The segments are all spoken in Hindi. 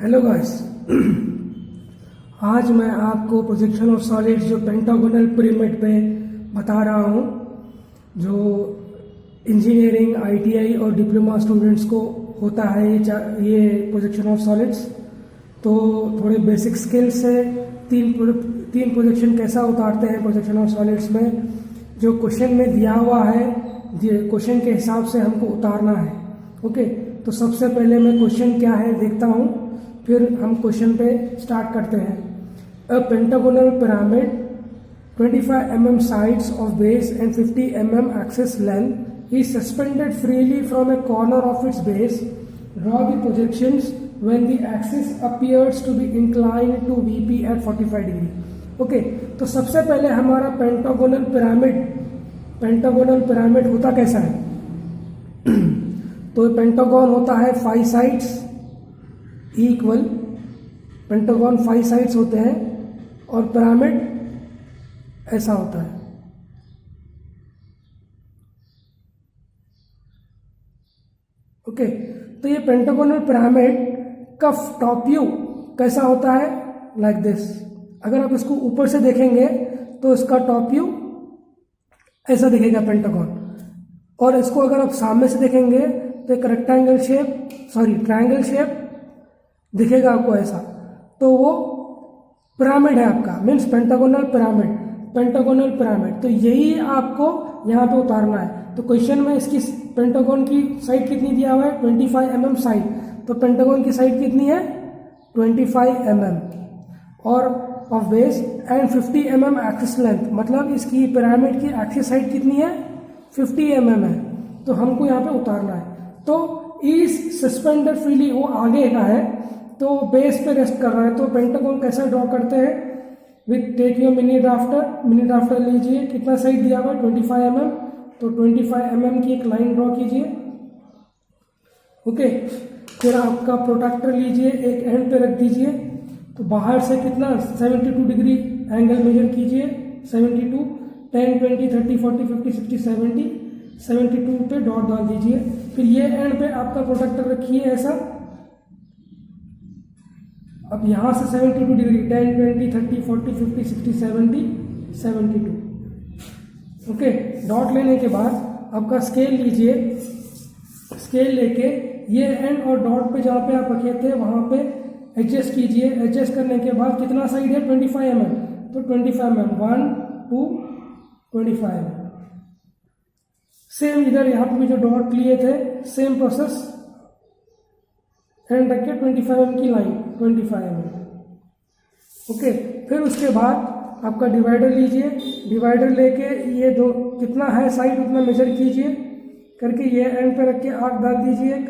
Hello guys. आज मैं आपको प्रोजेक्शन ऑफ सॉलिड्स जो पेंटागोनल पिरामिड पे बता रहा हूँ, जो इंजीनियरिंग, आईटीआई और डिप्लोमा स्टूडेंट्स को होता है ये प्रोजेक्शन ऑफ सॉलिड्स। तो थोड़े बेसिक स्किल्स है। तीन प्रोजेक्शन कैसा उतारते हैं प्रोजेक्शन ऑफ सॉलिड्स में, जो क्वेश्चन में दिया हुआ है, क्वेश्चन के हिसाब से हमको उतारना है। ओके, तो सबसे पहले मैं क्वेश्चन क्या है देखता हूँ, फिर हम क्वेश्चन पे स्टार्ट करते हैं। अ pentagonal pyramid 25 mm sides of base and 50 mm axis length is suspended freely from a corner of its base. Draw the projections when the axis appears to be inclined to VP at 45 degree. Okay, तो सबसे पहले हमारा पेंटागोनल पिरामिड होता कैसा है? तो पेंटागन होता है 5 साइड्स इक्वल, पेंटागन 5 साइड्स होते हैं और पिरामिड ऐसा होता है। ओके, तो ये पेंटागोनल पिरामिड का टॉप व्यू कैसा होता है? Like this. अगर आप इसको ऊपर से देखेंगे तो इसका टॉप व्यू ऐसा दिखेगा पेंटागन, और इसको अगर आप सामने से देखेंगे तो एक ट्रायंगल शेप दिखेगा आपको ऐसा। तो वो पिरामिड है आपका, मीन्स पेंटागोनल पिरामिड। तो यही आपको यहाँ पे उतारना है। तो क्वेश्चन में इसकी पेंटागन की साइड कितनी दिया हुआ है? 25 mm साइड। तो पेंटागन की साइड कितनी है? 25 mm और of base and 50 mm axis length, मतलब इसकी पिरामिड की एक्सिस साइड कितनी है? 50 mm है। तो हमको यहाँ पे उतारना है। तो इज सस्पेंडेड फ्रीली, वो आगे का है तो बेस पे रेस्ट कर रहा है। तो पेंटागन कैसा ड्रॉ करते हैं? With take your mini drafter लीजिए। कितना साइड दिया हुआ है? 25 mm। तो 25 mm की एक लाइन ड्रॉ कीजिए। ओके, फिर आपका प्रोट्रैक्टर लीजिए, एक एंड पे रख दीजिए। तो बाहर से कितना 72 डिग्री एंगल मेजर कीजिए। 72, 10, 20, 30, 40, 50, 60, 70, 72 पे डॉट डाल दीजिए। फिर ये एंड पे आपका प्रोट्रैक्टर रखिए ऐसा। अब यहाँ से 72 डिग्री, 10, 20, 30, 40, 50, 60, 70, 72। ओके, डॉट लेने के बाद आपका स्केल लीजिए। स्केल लेके ये एंड और डॉट पे जहाँ पे आप रखे थे वहाँ पे एडजस्ट कीजिए। एडजस्ट करने के बाद कितना साइड है? 25 mm। तो 25 mm 1, 2, 25 mm। सेम इधर यहाँ पे भी जो डॉट लिए थे, सेम प्रोसेस, एंड रख के 25 mm की लाइन, 25 mm। ओके, फिर उसके बाद आपका डिवाइडर लीजिए। डिवाइडर लेके ये दो कितना है साइड उतना मेजर कीजिए करके ये एंड पे रख के आर्क डाल दीजिए एक,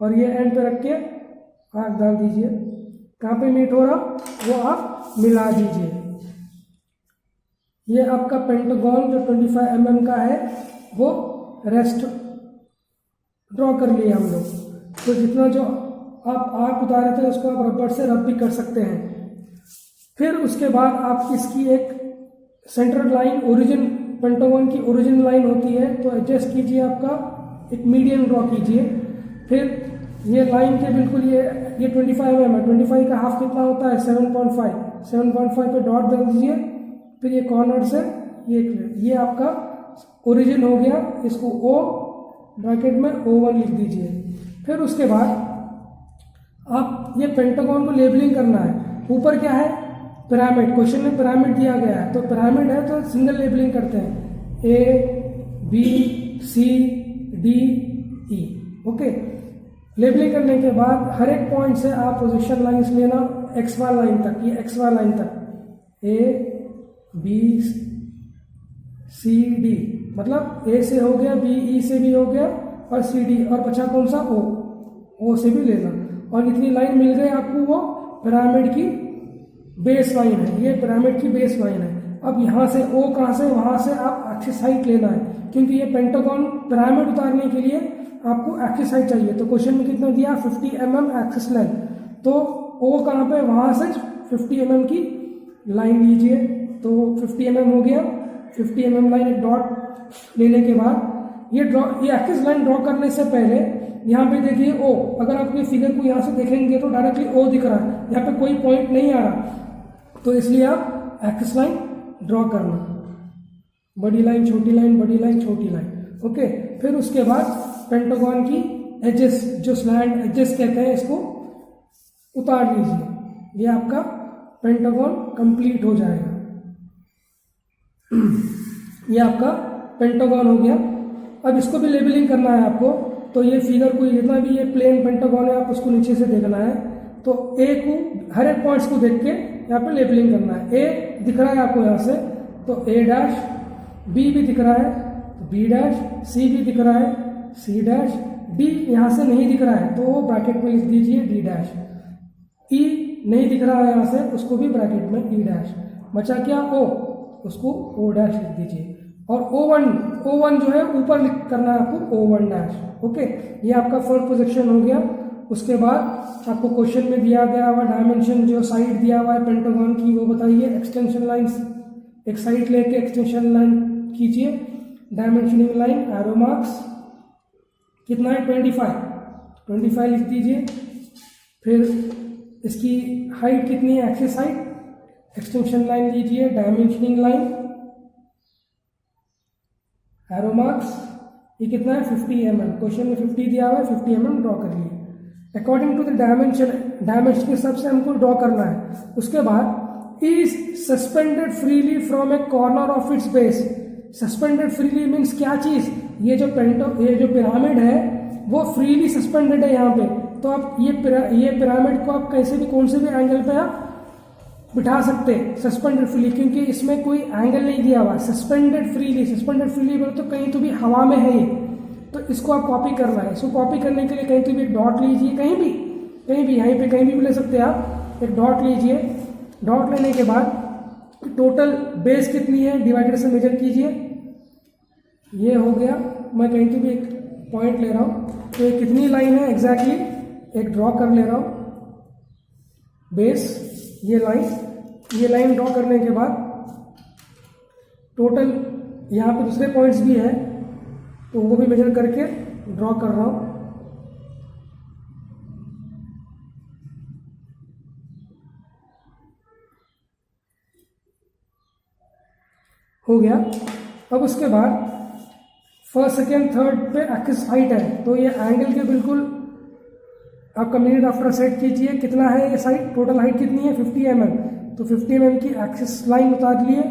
और ये एंड पे रख के आर्क डाल दीजिए। कहाँ पे मीट हो रहा वो आप मिला दीजिए। ये आपका पेंटागन जो 25 mm का है वो रेस्ट ड्रॉ कर लिए हम लोग। तो जितना जो आप आर्क उतारे थे उसको आप रबर से रब भी कर सकते हैं। फिर उसके बाद आप इसकी एक सेंटर लाइन, ओरिजिन, पेंटागन की ओरिजिन लाइन होती है, तो एडजस्ट कीजिए, आपका एक मीडियन ड्रॉ कीजिए। फिर ये लाइन के बिल्कुल ये 25 mm है, 25 का हाफ कितना होता है? 7.5 पे डॉट डाल दीजिए। फिर ये कॉर्नर से ये आपका ओरिजिन हो गया, इसको O ब्रैकेट में O1 लिख दीजिए। फिर उसके बाद आप ये पेंटागन को लेबलिंग करना है। ऊपर क्या है? पिरामिड। क्वेश्चन में पिरामिड दिया गया है, तो पिरामिड है तो सिंगल लेबलिंग करते हैं, A, B, C, D, E। Okay, labelling करने के बाद हर एक पॉइंट से आप प्रोजेक्शन लाइंस लेना XY लाइन तक, ये XY लाइन तक, A, B, C, D, मतलब A से हो गया, B, E से भी हो गया, और C, D, और बचा कौन सा? O से भी लेना। और इतनी लाइन मिल गई आपको, वो पिरामिड की बेस लाइन है। ये पिरामिड की बेस लाइन है। अब यहाँ से O कहाँ से? वहाँ से आप एक्सिस हाइट लेना है, क्योंकि ये पेंटागन पिरामिड उतारने के लिए आपको एक्सिस हाइट चाहिए। तो क्वेश्चन में कितना दिया? 50 mm एक्सिस लेंथ। तो O कहाँ पे? वहाँ से 50 mm की लाइन लीजिए। तो 50 mm हो गया। 50 mm लाइन, एक डॉट लेने के बाद ये एक्सिस लाइन ड्रॉ करने से पहले यहाँ पे देखिए ओ, अगर आप ये फिगर को यहाँ से देखेंगे तो डायरेक्टली ओ दिख रहा है, यहाँ पे कोई पॉइंट नहीं आ रहा, तो इसलिए आप एक्सिस लाइन ड्रॉ करना, बड़ी लाइन छोटी लाइन बड़ी लाइन छोटी लाइन। ओके, फिर उसके बाद पेंटागन की एजेस, जो स्लैंट एजेस कहते हैं, इसको उतार लीजिए। ये आपका पेंटागन कंप्लीट हो जाएगा। ये आपका पेंटागन हो गया। अब इसको भी लेबलिंग करना है आपको, तो ये फिगर को जितना भी ये प्लेन पेंटागन है आप उसको नीचे से देखना है। तो ए को हर एक पॉइंट्स को देख के यहाँ पे लेबलिंग करना है। ए दिख रहा है आपको यहाँ से, तो ए डैश, बी भी दिख रहा है तो बी डैश, सी भी दिख रहा है सी डैश, डी यहाँ से नहीं दिख रहा है तो वो ब्रैकेट में लिख दीजिए डी डैश, ई नहीं दिख रहा है यहाँ से, उसको भी ब्रैकेट में ई डैश, बचा क्या ओ, उसको ओ डैश लिख दीजिए। और O1 जो है ऊपर लिख करना है आपको O1 डैश। ओके, ये आपका फर्स्ट प्रोजेक्शन हो गया। उसके बाद आपको क्वेश्चन में दिया गया हुआ डायमेंशन, जो साइड दिया हुआ है पेंटागन की, वो बताइए। एक्सटेंशन लाइंस, एक साइड लेके एक्सटेंशन लाइन कीजिए, डायमेंशनिंग लाइन, एरो मार्क्स कितना है 25 लिख दीजिए। फिर इसकी हाइट कितनी है, एक्सिस हाइट, एक्सटेंशन लाइन लीजिए, डायमेंशनिंग लाइन, एरो मार्क्स, ये कितना है 50 mm, क्वेश्चन में 50 दिया हुआ है, 50 mm ड्रॉ कर लिए अकॉर्डिंग टू द डायमेंशन के हिसाब से हमको ड्रॉ करना है। उसके बाद is suspended freely from A corner of its base. Suspended freely means क्या चीज, ये जो पिरामिड है वो फ्रीली सस्पेंडेड है यहाँ पे, तो आप ये पिरामिड को आप कैसे भी कौन से भी एंगल पे आप बिठा सकते हैं सस्पेंडेड फ्रीली, क्योंकि इसमें कोई एंगल नहीं दिया हुआ। सस्पेंडेड फ्रीली बोले तो कहीं तो भी हवा में है ये, तो इसको आप कॉपी करना है। इसको कॉपी करने के लिए कहीं तो भी एक डॉट लीजिए, कहीं भी यहीं पे कहीं भी ले सकते हैं आप। एक डॉट लीजिए, डॉट लेने के बाद टोटल बेस कितनी है डिवाइडेड से मेजर कीजिए, ये हो गया। मैं कहीं तो भी एक पॉइंट ले रहा हूँ, तो ये कितनी लाइन है एग्जैक्टली एक ड्रॉ कर ले रहा हूँ बेस, ये लाइन ड्रॉ करने के बाद टोटल यहाँ पे दूसरे पॉइंट्स भी है तो वो भी मेजर करके ड्रॉ कर रहा हूँ। हो गया। अब उसके बाद फर्स्ट सेकेंड थर्ड पे एक्सिस हाइट है, तो ये एंगल के बिल्कुल आपका मिनट आफ्टर सेट कीजिए, कितना है ये साइड, टोटल हाइट कितनी है 50 mm, तो 50 mm की एक्सिस लाइन उतार लिए।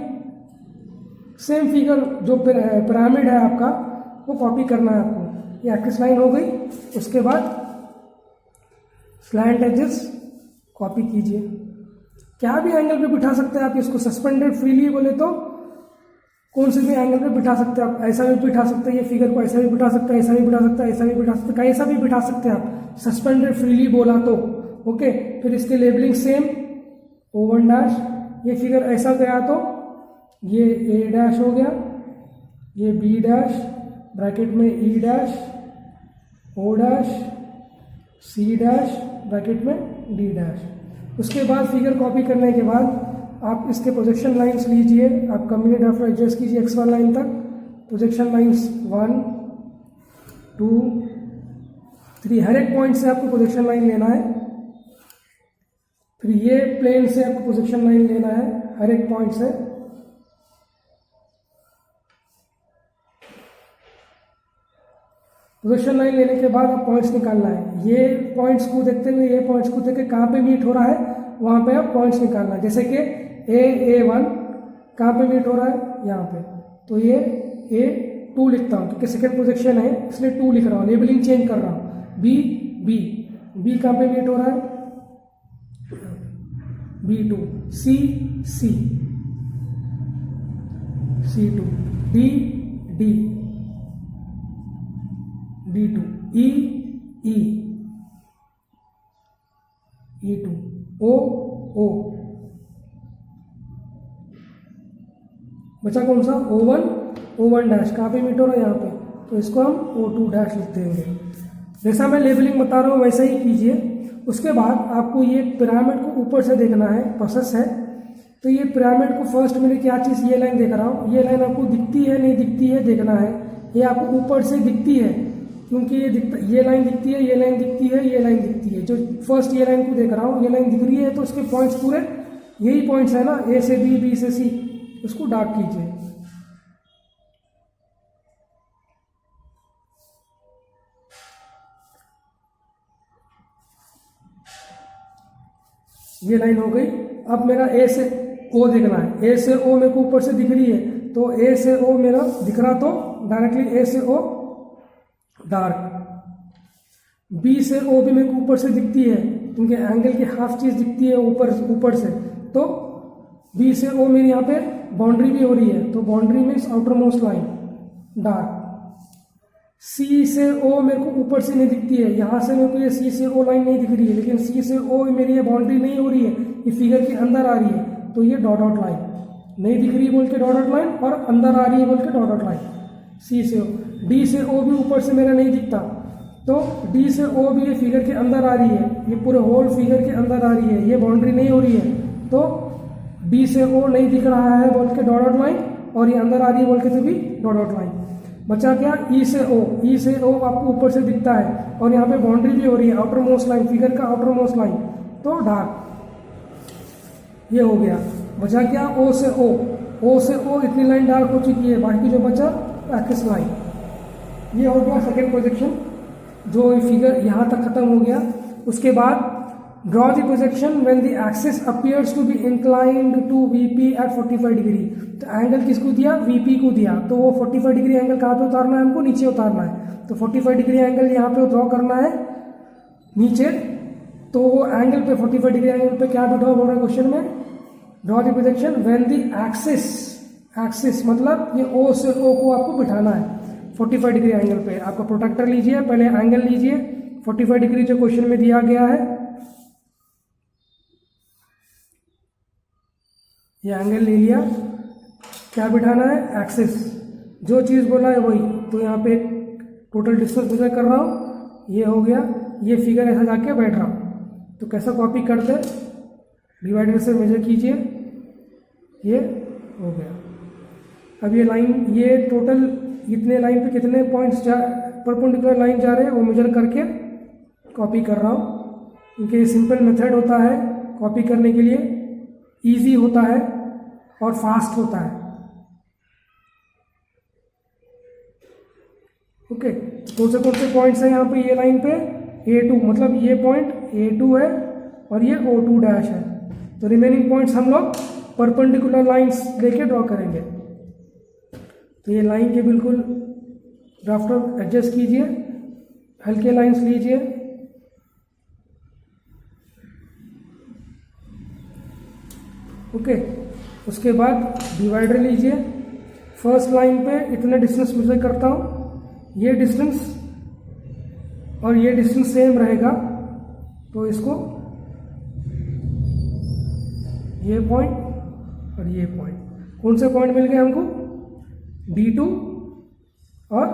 सेम फिगर जो पिरामिड है आपका वो कॉपी करना है आपको। ये एक्सिस लाइन हो गई। उसके बाद स्लैंट एजेस कॉपी कीजिए, क्या भी एंगल पे बिठा सकते हैं आप इसको। सस्पेंडेड फ्रीली बोले तो कौन से भी एंगल पे बिठा सकते हैं आप, ऐसा भी बिठा सकते हैं, ये फिगर को ऐसा भी बिठा सकते हैं, ऐसा भी बिठा सकते हैं, ऐसा भी बिठा सकते हैं, कैसा भी बिठा सकते हैं आप सस्पेंडेड फ्रीली बोला तो। ओके, फिर इसके लेबलिंग सेम O1 डैश, ये फिगर ऐसा गया तो ये ए डैश हो गया, ये बी डैश, ब्रैकेट में E dash, O dash, C dash, bracket में डी डैश। उसके बाद फिगर कॉपी करने के बाद आप इसके प्रोजेक्शन लाइंस लीजिए, आप कम्युनिट आफ्टर एडजस्ट कीजिए x1 लाइन तक, प्रोजेक्शन लाइंस 1 2 3, हर एक पॉइंट से आपको प्रोजेक्शन लाइन लेना है। फिर ये प्लेन से आपको प्रोजेक्शन लाइन लेना है हर एक पॉइंट से। प्रोजेक्शन लाइन लेने के बाद आप पॉइंट्स निकालना है। ये पॉइंट्स को देखते हुए ये पॉइंट्स को देख के कहाँ पे मीट हो रहा है वहाँ पे आप पॉइंट्स निकालना है। जैसे कि A1 कहाँ पे मीट हो रहा है, यहाँ पे, तो ये A2 लिखता हूँ क्योंकि सेकेंड प्रोजेक्शन है इसलिए 2 लिख रहा हूँ, लेबलिंग चेंज कर रहा हूँ। B कहाँ पे मीट हो रहा है, B2, C2, D, D2, E2, O, बचा कौन सा O1 डैश, कहाँ पे मीट हो रहा है यहाँ पे, तो इसको हम O2 डैश लिख देंगे। जैसा मैं लेबलिंग बता रहा हूँ वैसा ही कीजिए। उसके बाद आपको ये पिरामिड को ऊपर से देखना है, प्रोसेस है। तो ये पिरामिड को फर्स्ट मैंने क्या चीज़, ये लाइन देख रहा हूँ, ये लाइन आपको दिखती है नहीं दिखती है देखना है। ये आपको ऊपर से दिखती है क्योंकि ये लाइन दिखती है, ये लाइन दिखती है, ये लाइन दिखती है। जो फर्स्ट ये लाइन को देख रहा हूँ, ये लाइन दिख रही है, तो इसके पॉइंट्स पूरे यही पॉइंट्स है ना, ए से बी, बी से सी, उसको डार्क कीजिए। ये लाइन हो गई। अब मेरा ए से ओ देखना है। ए से ओ मेरे को ऊपर से दिख रही है, तो ए से ओ मेरा दिख रहा, तो डायरेक्टली ए से ओ डार्क। बी से ओ भी मेरे को ऊपर से दिखती है, क्योंकि एंगल की हाफ चीज दिखती है ऊपर से, तो बी से ओ मेरी यहाँ पे बाउंड्री भी हो रही है, तो boundary means outermost line dark. सी से ओ मेरे को ऊपर से नहीं दिखती है, यहाँ से मेरे को ये सी से ओ लाइन नहीं दिख रही है, लेकिन सी से ओ मेरी ये बाउंड्री नहीं हो रही है, ये फिगर के अंदर आ रही है, तो ये डॉट डॉट लाइन नहीं दिख रही है बोल के डॉट डॉट लाइन, और अंदर आ रही है बोल के डॉट डॉट लाइन। सी से ओ, डी से ओ भी ऊपर से मेरा नहीं दिखता, तो डी से ओ भी ये फिगर के अंदर आ रही है, ये पूरे होल फिगर के अंदर आ रही है, ये बाउंड्री नहीं हो रही है, तो डी से ओ नहीं दिख रहा है बोल के डॉट डॉट लाइन, और ये अंदर आ रही है बोल के तो भी डॉट डॉट लाइन। बचा क्या, ई से ओ। ई से ओ आपको ऊपर से दिखता है, और यहाँ पे बाउंड्री भी हो रही है, आउटर मोस्ट लाइन, फिगर का आउटर मोस्ट लाइन, तो डार्क। ये हो गया। बचा क्या, ओ से ओ। ओ से ओ इतनी लाइन डार्क हो चुकी है, बाकी जो बचा एक्सिस लाइन। ये हो गया सेकेंड प्रोजेक्शन, जो फिगर यहाँ तक खत्म हो गया। उसके बाद draw the projection when the axis appears to be inclined to VP at 45 degree. तो एंगल किसको दिया, वीपी को दिया, तो वो 45 डिग्री एंगल कहाँ पे उतारना है, हमको नीचे उतारना है। तो 45 डिग्री एंगल यहाँ पे ड्रॉ करना है नीचे, तो वो एंगल पे 45 डिग्री एंगल पे क्या ड्रॉ हो रहा है क्वेश्चन में, draw the projection when the axis मतलब ये ओ से ओ को आपको बिठाना है 45 डिग्री एंगल पे। आपका प्रोटेक्टर लीजिए, पहले एंगल लीजिए 45 डिग्री जो क्वेश्चन में दिया गया है, ये एंगल ले लिया। क्या बिठाना है, एक्सिस, जो चीज़ बोला है वही। तो यहाँ पे टोटल डिस्टेंस मेजर कर रहा हूँ, ये हो गया। ये फिगर ऐसा जाके बैठ रहा हूँ, तो कैसा कॉपी करते, डिवाइडर से मेजर कीजिए, ये हो गया। अब ये लाइन, ये टोटल इतने लाइन पे कितने पॉइंट्स परपेंडिकुलर लाइन जा रहे हैं वो मेजर करके कॉपी कर रहा हूँ, क्योंकि ये सिंपल मेथड होता है कॉपी करने के लिए, इजी होता है और फास्ट होता है। ओके, कौन से पॉइंट्स हैं यहाँ पे, ये लाइन पे A2, मतलब ये पॉइंट A2 है और ये O2 डैश है। तो रिमेनिंग पॉइंट्स हम लोग परपेंडिकुलर लाइंस लेके ड्रॉ करेंगे। तो ये लाइन के बिल्कुल ड्राफ्टर एडजस्ट कीजिए, हल्के लाइंस लीजिए, ओके। उसके बाद डिवाइडर लीजिए, फर्स्ट लाइन पे इतने डिस्टेंस मेजर करता हूँ, ये डिस्टेंस और ये डिस्टेंस सेम रहेगा, तो इसको ये पॉइंट और ये पॉइंट, कौन से पॉइंट मिल गए हमको, D2 और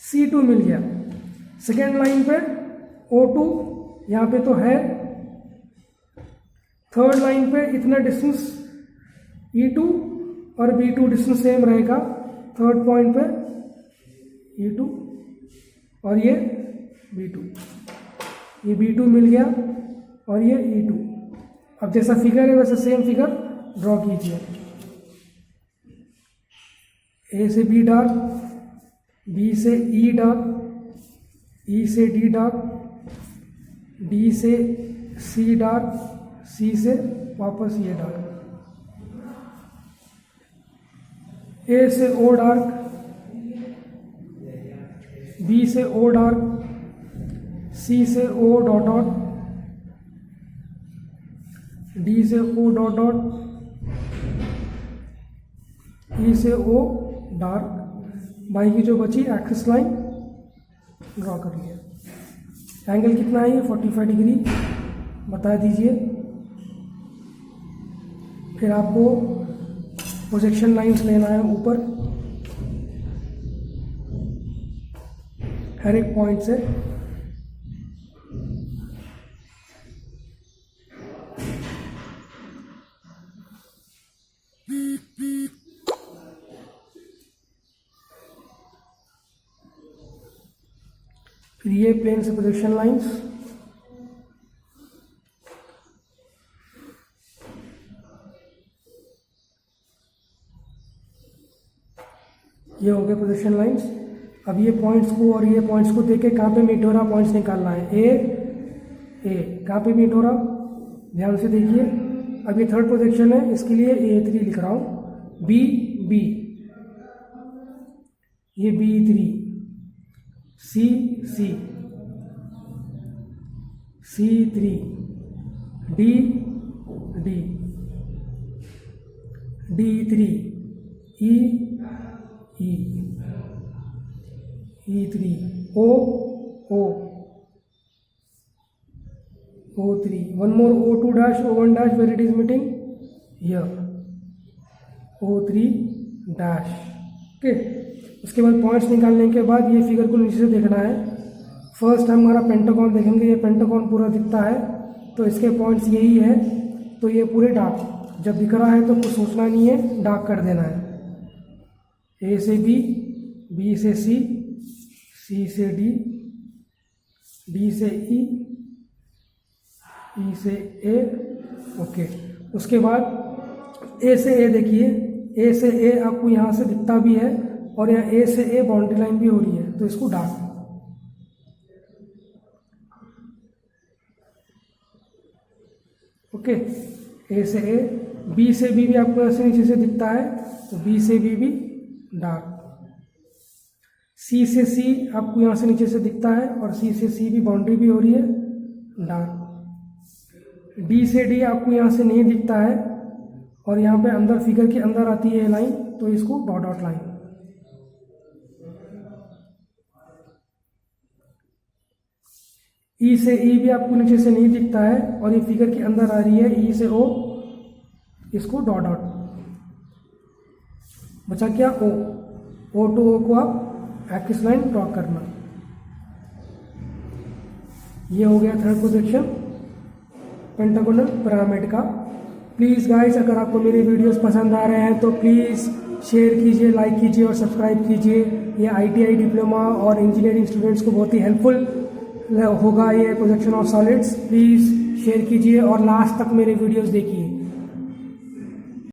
C2 मिल गया। सेकेंड लाइन पे O2 यहाँ पे तो है, थर्ड लाइन पे इतना डिस्टेंस E2 और B2 डिस्टेंस सेम रहेगा, थर्ड पॉइंट पे E2 और ये B2, ये B2 मिल गया और ये E2। अब जैसा फिगर है वैसे सेम फिगर ड्रॉ कीजिए। A से B डार्क, B से E डार्क, E से D डार्क, D से C डार्क, C से वापस ये डार्क, A से O डार्क, B से O डार्क, C से O डॉट डॉट, D से O डॉट डॉट, E से O डार्क। बाई की जो बची एक्सिस लाइन ड्रॉ कर लिया। एंगल कितना है, 45 डिग्री बता दीजिए। फिर आपको प्रोजेक्शन लाइंस लेना है ऊपर हर एक पॉइंट से। फिर ये प्लेन से प्रोजेक्शन लाइंस, ये हो गए प्रोजेक्शन लाइंस। अब ये पॉइंट्स को और ये पॉइंट्स को देख के कहाँ पे मीट हो रहा पॉइंट्स निकालना है। ए कहाँ पे मीट हो रहा, ध्यान से देखिए। अब ये थर्ड प्रोजेक्शन है, इसके लिए A3 लिख रहा हूँ। बी ये B3, C C3, D3, E3, O3, one more O2 dash, O1 dash, where it is meeting here, O3 dash। Okay, उसके बाद पॉइंट्स निकालने के बाद ये फिगर को नीचे से देखना है। फर्स्ट हम हमारा पेंटागन देखेंगे, ये पेंटागन पूरा दिखता है तो इसके पॉइंट्स यही है, तो ये पूरे डार्क, जब दिख रहा है तो कुछ सोचना नहीं है, डार्क कर देना है। ए से बी, बी से सी, सी से डी, डी से ई, ई से ए। ओके, उसके बाद ए से ए देखिए, ए से ए आपको यहाँ से दिखता भी है और यहाँ ए से ए बाउंड्री लाइन भी हो रही है, तो इसको डार्क। ओके, ए से ए, बी से बी भी आपको ऐसे नीचे से दिखता है, तो बी से बी भी डार्क। सी से सी आपको यहाँ से नीचे से दिखता है और सी से सी भी बाउंड्री भी हो रही है, डार्क। डी से डी आपको यहाँ से नहीं दिखता है और यहाँ पे अंदर फिगर के अंदर आती है लाइन, तो इसको डॉट डॉट लाइन। ई से ई भी आपको नीचे से नहीं दिखता है और ये फिगर के अंदर आ रही है, ई से ओ, इसको डॉट डॉट। बचा क्या, ओ, ओ टू ओ को आप एक्सिस लाइन ड्रॉ करना। ये हो गया थर्ड प्रोजेक्शन पेंटागोनल पिरामिड का। प्लीज़ गाइस, अगर आपको मेरे वीडियोस पसंद आ रहे हैं तो प्लीज़ शेयर कीजिए, लाइक कीजिए और सब्सक्राइब कीजिए। ये ITI डिप्लोमा और इंजीनियरिंग स्टूडेंट्स को बहुत ही हेल्पफुल होगा ये projection of solids. Please share कीजिए और लास्ट तक मेरे वीडियोस देखिए।